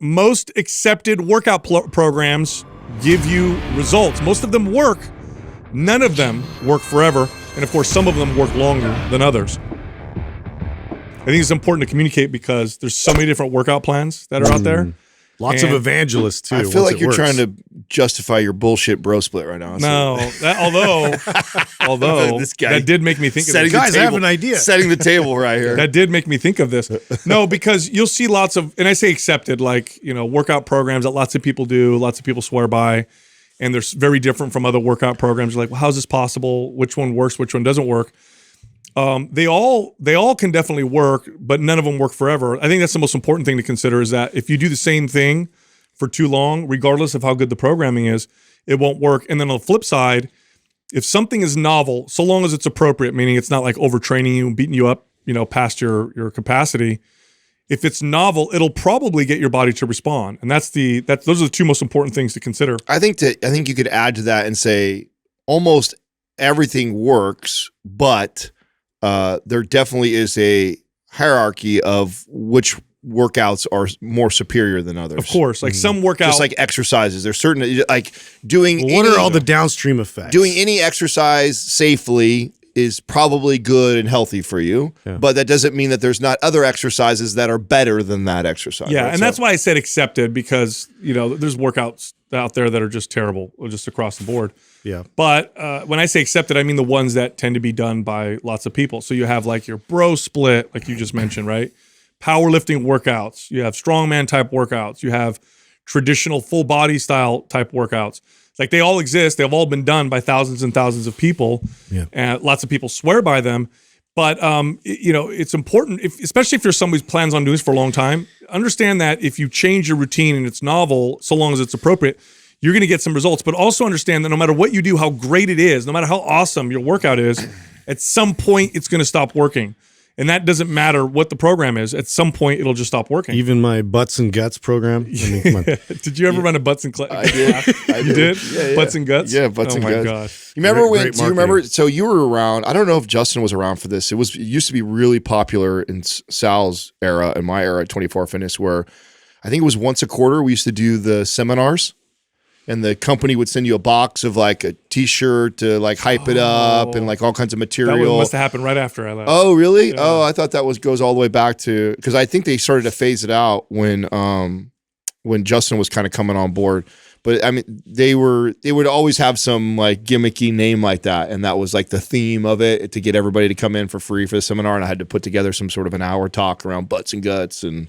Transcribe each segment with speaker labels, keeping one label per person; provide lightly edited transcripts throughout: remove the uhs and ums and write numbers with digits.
Speaker 1: most accepted workout programs give you results. Most of them work. None of them work forever. And of course, some of them work longer than others. I think it's important to communicate because there's so many different workout plans that are out there.
Speaker 2: Lots of evangelists too.
Speaker 3: I feel like you're trying to justify your bullshit bro split right now.
Speaker 1: No, although
Speaker 3: this guy
Speaker 1: that did make me think of this.
Speaker 2: Guys, I have an idea.
Speaker 3: Setting the table right here.
Speaker 1: That did make me think of this. No, because you'll see lots of, and I say accepted, like, workout programs that lots of people do, lots of people swear by, and they're very different from other workout programs. You're like, well, how's this possible? Which one works? Which one doesn't work? They all can definitely work, but none of them work forever. I think that's the most important thing to consider is that if you do the same thing for too long, regardless of how good the programming is, it won't work. And then on the flip side, if something is novel, so long as it's appropriate, meaning it's not like overtraining you and beating you up, past your capacity, if it's novel, it'll probably get your body to respond. And those are the two most important things to consider.
Speaker 3: I think you could add to that and say almost everything works, but there definitely is a hierarchy of which workouts are more superior than others.
Speaker 1: Of course, like some workouts,
Speaker 3: just like exercises. There's certain like doing.
Speaker 2: What are all the downstream effects?
Speaker 3: Doing any exercise safely is probably good and healthy for you, but that doesn't mean that there's not other exercises that are better than that exercise.
Speaker 1: Yeah,
Speaker 3: right?
Speaker 1: and that's why I said accepted because there's workouts out there that are just terrible, just across the board.
Speaker 2: Yeah.
Speaker 1: But when I say accepted, I mean the ones that tend to be done by lots of people. So you have like your bro split, like you just mentioned, right? Powerlifting workouts. You have strongman type workouts. You have traditional full body style type workouts. Like they all exist. They've all been done by thousands and thousands of people. Yeah. And lots of people swear by them. But it's important, especially if you're somebody who plans on doing this for a long time, understand that if you change your routine and it's novel, so long as it's appropriate, you're going to get some results. But also understand that no matter what you do, how great it is, no matter how awesome your workout is, at some point it's going to stop working. And that doesn't matter what the program is. At some point, it'll just stop working.
Speaker 2: Even my Butts and Guts program. I mean, come on.
Speaker 1: Did you ever run a Butts and
Speaker 3: I did.
Speaker 1: You did? Yeah. Butts and Guts?
Speaker 3: Yeah, Butts and Guts.
Speaker 1: Oh, my gosh.
Speaker 3: You remember do you remember? So you were around. I don't know if Justin was around for this. It used to be really popular in Sal's era and my era at 24 Fitness, where I think it was once a quarter we used to do the seminars. And the company would send you a box of like a T-shirt to like hype it up and like all kinds of material.
Speaker 1: That must have happened right after I left.
Speaker 3: Oh, really? Yeah. Oh, I thought that goes all the way back to because I think they started to phase it out when Justin was kind of coming on board. But I mean, they would always have some like gimmicky name like that, and that was like the theme of it to get everybody to come in for free for the seminar. And I had to put together some sort of an hour talk around butts and guts and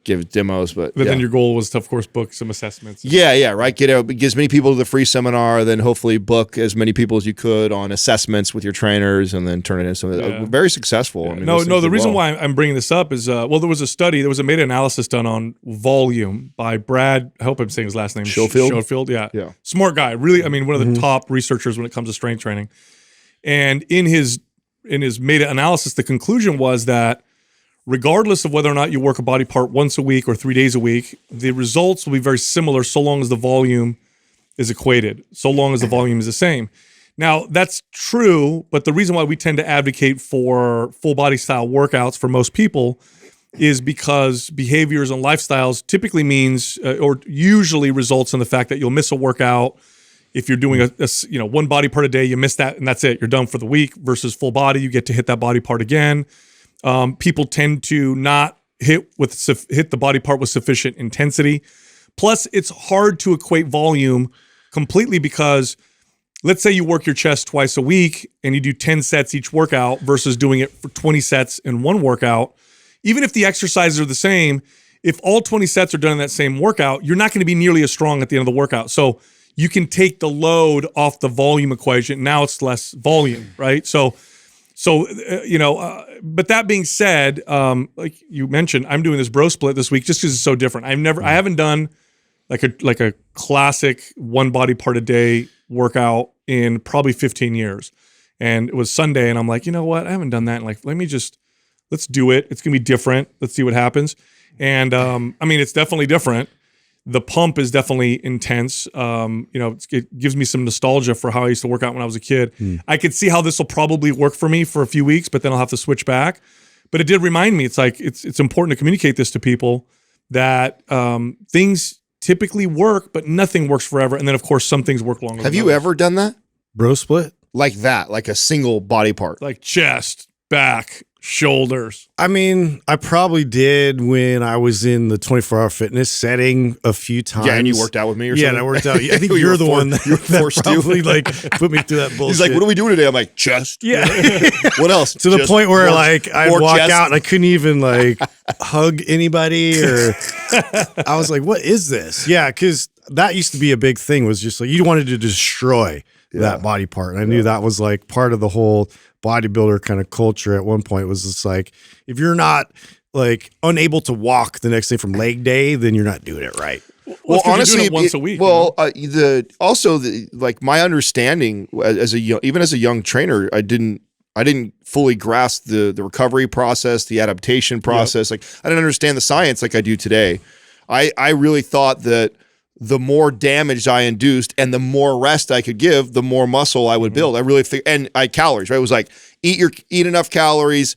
Speaker 3: give demos, but
Speaker 1: then your goal was to, of course, book some assessments.
Speaker 3: Yeah, right. Get as many people to the free seminar, then hopefully book as many people as you could on assessments with your trainers, and then turn it into something very successful.
Speaker 1: Yeah.
Speaker 3: I mean,
Speaker 1: no. The reason why I'm bringing this up is, there was a study, there was a meta-analysis done on volume by Brad. I hope I'm saying his last name. Schofield. Yeah. Smart guy. Really, I mean, one of the top researchers when it comes to strength training. And in his meta-analysis, the conclusion was that regardless of whether or not you work a body part once a week or 3 days a week, the results will be very similar so long as the volume is equated, so long as the volume is the same. Now, that's true, but the reason why we tend to advocate for full body style workouts for most people is because behaviors and lifestyles typically means or usually results in the fact that you'll miss a workout. If you're doing a one body part a day, you miss that and that's it. You're done for the week versus full body. You get to hit that body part again. People tend to not hit the body part with sufficient intensity. Plus, it's hard to equate volume completely because let's say you work your chest twice a week and you do 10 sets each workout versus doing it for 20 sets in one workout. Even if the exercises are the same, if all 20 sets are done in that same workout, you're not going to be nearly as strong at the end of the workout. So you can take the load off the volume equation. Now it's less volume, right? So, but that being said, like you mentioned, I'm doing this bro split this week just because it's so different. I haven't done like a classic one body part a day workout in probably 15 years. And it was Sunday and I'm like, you know what? I haven't done that. And like, let's do it. It's going to be different. Let's see what happens. And it's definitely different. The pump is definitely intense. It gives me some nostalgia for how I used to work out when I was a kid. I could see how this will probably work for me for a few weeks, but then I'll have to switch back. But it did remind me, it's like it's important to communicate this to people that things typically work, but nothing works forever. And then, of course, some things work longer.
Speaker 3: Have you ever done that?
Speaker 2: Bro split?
Speaker 3: Like that, like a single body part?
Speaker 1: Like chest, back, shoulders.
Speaker 2: I mean, I probably did when I was in the 24-hour fitness setting a few times.
Speaker 3: Yeah, and you worked out with me or something?
Speaker 2: Yeah, and I worked out. I think you're the one that probably like put me through that bullshit.
Speaker 3: He's like, what are we doing today? I'm like, chest.
Speaker 2: Yeah.
Speaker 3: What else?
Speaker 2: To the point where like I'd walk
Speaker 3: chest.
Speaker 2: out and I couldn't even like hug anybody, or I was like, what is this? Yeah, because that used to be a big thing, was just like you wanted to destroy that body part. And I knew that was like part of the whole bodybuilder kind of culture at one point. Was just like, if you're not like unable to walk the next day from leg day, then you're not doing it right.
Speaker 3: Well, honestly,
Speaker 1: it once a week.
Speaker 3: Well, like my understanding even as a young trainer, I didn't fully grasp the recovery process, the adaptation process. Like I didn't understand the science like I do today. I really thought that the more damage I induced and the more rest I could give, the more muscle I would build. I really and calories, right? It was like eat enough calories,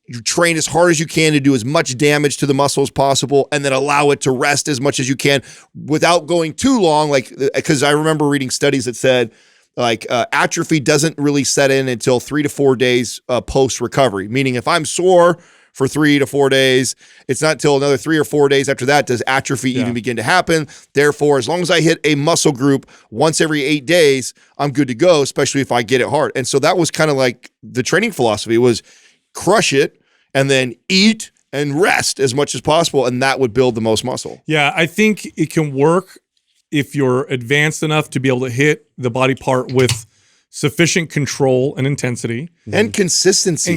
Speaker 3: you train as hard as you can to do as much damage to the muscle as possible, and then allow it to rest as much as you can without going too long. Like, because I remember reading studies that said like atrophy doesn't really set in until 3 to 4 days post recovery. Meaning, if I'm sore for 3 to 4 days, it's not till another 3 or 4 days after that does atrophy even begin to happen. Therefore, as long as I hit a muscle group once every 8 days, I'm good to go, especially if I get it hard. And so that was kind of like the training philosophy, was crush it and then eat and rest as much as possible, and that would build the most muscle.
Speaker 1: Yeah, I think it can work if you're advanced enough to be able to hit the body part with sufficient control and intensity.
Speaker 3: And consistency.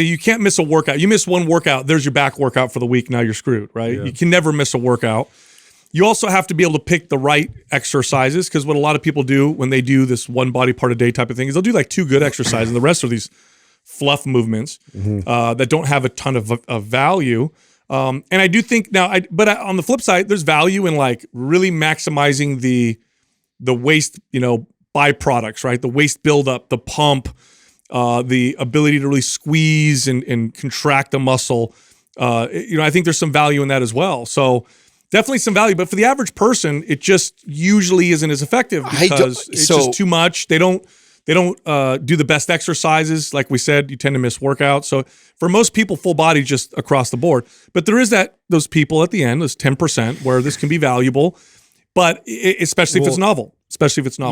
Speaker 1: You can't miss a workout. You miss one workout, there's your back workout for the week. Now you're screwed, right? Yeah. You can never miss a workout. You also have to be able to pick the right exercises, because what a lot of people do when they do this one body part a day type of thing is they'll do like 2 good exercises, and the rest are these fluff movements that don't have a ton of value. And I do think now, but on the flip side, there's value in like really maximizing the waste, byproducts, right? The waste buildup, the pump, the ability to really squeeze and contract the muscle. I think there's some value in that as well. So definitely some value, but for the average person, it just usually isn't as effective because it's just too much. They don't do the best exercises. Like we said, you tend to miss workouts. So for most people, full body just across the board. But there is those people at the end, those 10%, where this can be valuable, but especially if it's novel.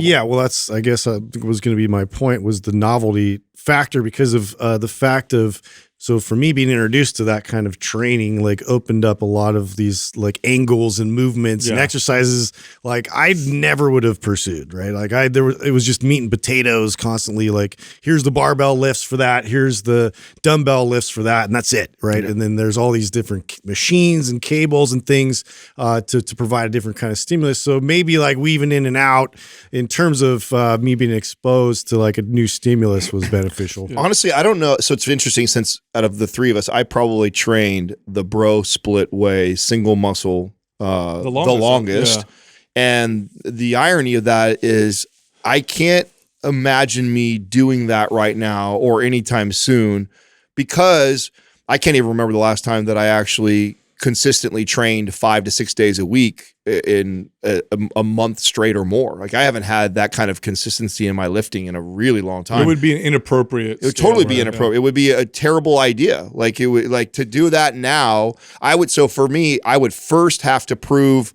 Speaker 1: Yeah,
Speaker 2: well, that's, I guess, was going to be my point, was the novelty factor, because of the fact of, so for me, being introduced to that kind of training, like, opened up a lot of these like angles and movements and exercises like I never would have pursued, right? Like it was just meat and potatoes constantly. Like, here's the barbell lifts for that, here's the dumbbell lifts for that, and that's it, right? Yeah. And then there's all these different machines and cables and things to provide a different kind of stimulus. So maybe like weaving in and out in terms of me being exposed to like a new stimulus was beneficial.
Speaker 3: Yeah. Honestly, I don't know. So it's interesting, since out of the 3 of us, I probably trained the bro split way, single muscle, the longest. Yeah. And the irony of that is I can't imagine me doing that right now or anytime soon, because I can't even remember the last time that I actually consistently trained 5 to 6 days a week in a month straight or more. Like, I haven't had that kind of consistency in my lifting in a really long time.
Speaker 1: It would be inappropriate.
Speaker 3: It would totally be inappropriate. Yeah. It would be a terrible idea. Like, it would, like, to do that now, so for me, I would first have to prove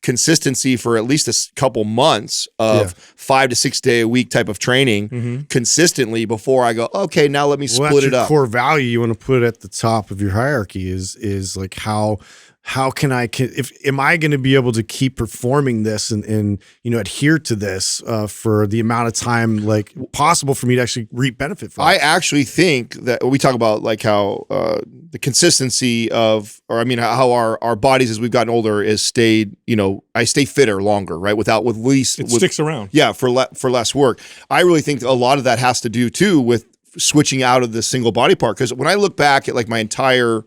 Speaker 3: consistency for at least a couple months of 5 to 6 day a week type of training consistently before I go, okay, now let me split it up.
Speaker 2: Core value you want to put at the top of your hierarchy is like, how can I am I going to be able to keep performing this and adhere to this for the amount of time like possible for me to actually reap benefit from it?
Speaker 3: I actually think that we talk about like how the consistency of, or I mean, how our bodies as we've gotten older is stayed, I stay fitter longer, right? It
Speaker 1: sticks around.
Speaker 3: Yeah. For less work. I really think a lot of that has to do too with switching out of the single body part. Because when I look back at like my entire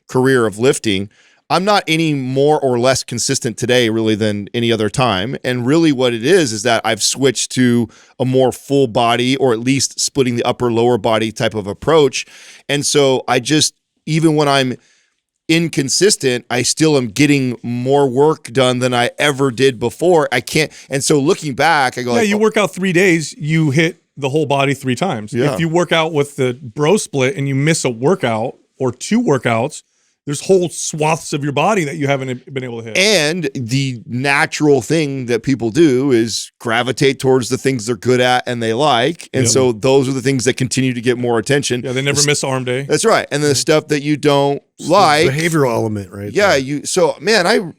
Speaker 3: career of lifting, I'm not any more or less consistent today really than any other time. And really what it is that I've switched to a more full body, or at least splitting the upper lower body type of approach. And so I just, even when I'm inconsistent, I still am getting more work done than I ever did before. I can't. And so looking back, I go,
Speaker 1: you work out 3 days, you hit the whole body 3 times.
Speaker 3: Yeah.
Speaker 1: If you work out with the bro split and you miss a workout or 2 workouts, there's whole swaths of your body that you haven't been able to hit.
Speaker 3: And the natural thing that people do is gravitate towards the things they're good at and they like. And so those are the things that continue to get more attention.
Speaker 1: Yeah, they never miss arm day.
Speaker 3: That's right. And then the stuff that you don't like.
Speaker 2: Behavioral element, right?
Speaker 3: Yeah. So man,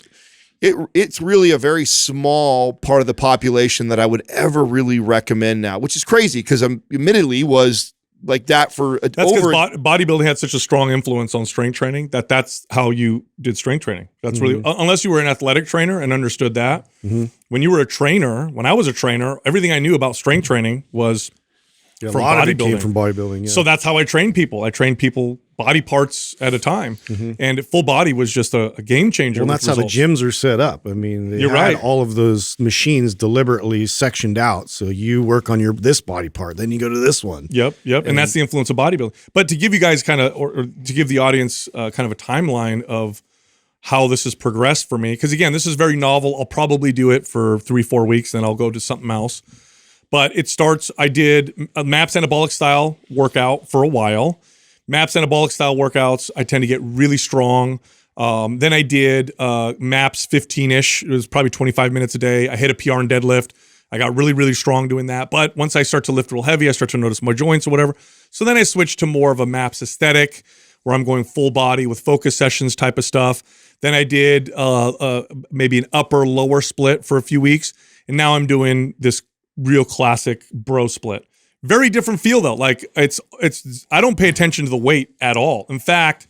Speaker 3: it's really a very small part of the population that I would ever really recommend now, which is crazy because I'm admittedly was like that for
Speaker 1: that's because bodybuilding had such a strong influence on strength training that's how you did strength training. That's really, unless you were an athletic trainer and understood that. When you were a trainer, when I was a trainer, everything I knew about strength training was from
Speaker 2: a lot
Speaker 1: bodybuilding.
Speaker 2: of it came from bodybuilding. Yeah.
Speaker 1: So that's how I trained people. I trained people body parts at a time, and full body was just a game changer.
Speaker 2: Well, that's how the gyms are set up. I mean, they had all of those machines deliberately sectioned out. So you work on this body part, then you go to this one.
Speaker 1: Yep. And that's the influence of bodybuilding. But to give you guys kind of, or to give the audience kind of a timeline of how this has progressed for me, because again, this is very novel. I'll probably do it for 3-4 weeks, then I'll go to something else. But it starts, I did a MAPS anabolic style workout for a while. MAPS anabolic style workouts, I tend to get really strong. Then I did MAPS 15-ish. It was probably 25 minutes a day. I hit a PR in deadlift. I got really, really strong doing that. But once I start to lift real heavy, I start to notice my joints or whatever. So then I switched to more of a MAPS aesthetic where I'm going full body with focus sessions type of stuff. Then I did maybe an upper lower split for a few weeks. And now I'm doing this real classic bro split. Very different feel though. Like it's I don't pay attention to the weight at all. In fact,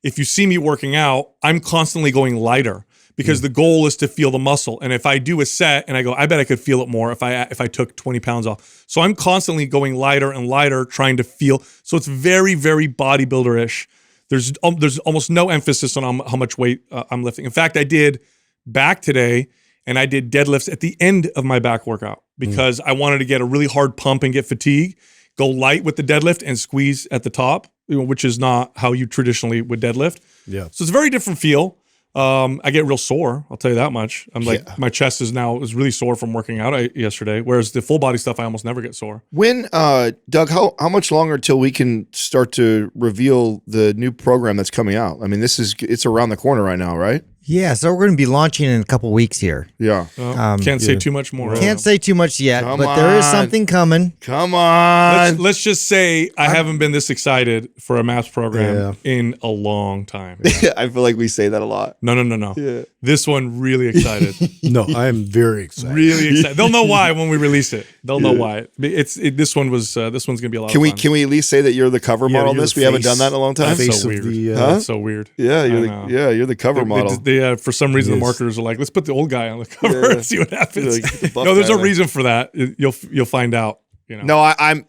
Speaker 1: if you see me working out, I'm constantly going lighter because the goal is to feel the muscle. And if I do a set and I go, I bet I could feel it more if I took 20 pounds off. So I'm constantly going lighter and lighter, trying to feel. So it's very, very bodybuilder-ish. There's almost no emphasis on how much weight I'm lifting. In fact, I did back today and I did deadlifts at the end of my back workout because I wanted to get a really hard pump and get fatigue, go light with the deadlift and squeeze at the top, which is not how you traditionally would deadlift. Yeah. So it's a very different feel. I get real sore. I'll tell you that much. I'm like, my chest is really sore from working out yesterday. Whereas the full body stuff, I almost never get sore.
Speaker 3: When, Doug, how much longer until we can start to reveal the new program that's coming out? I mean, it's around the corner right now, right?
Speaker 4: Yeah, so we're going to be launching in a couple weeks here.
Speaker 3: Yeah.
Speaker 1: Can't say too much more.
Speaker 4: Can't say too much yet, but there is something coming.
Speaker 3: Come on.
Speaker 1: Let's just say I haven't been this excited for a MAPS program in a long time.
Speaker 3: I feel like we say that a lot.
Speaker 1: No. Yeah. This one, really excited.
Speaker 2: No, I am very excited.
Speaker 1: Really excited. They'll know why when we release it. They'll know why. This one's going to be a lot of fun.
Speaker 3: Can we at least say that you're the cover model on this? We haven't done that in a long time.
Speaker 1: That's so weird. That's so weird.
Speaker 3: Yeah, you're the cover model.
Speaker 1: For some reason, the marketers are like, let's put the old guy on the cover and see what happens. No, there's a reason for that. You'll find out.
Speaker 3: No, I'm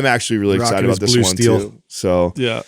Speaker 3: actually really excited about this one too. So
Speaker 1: yeah.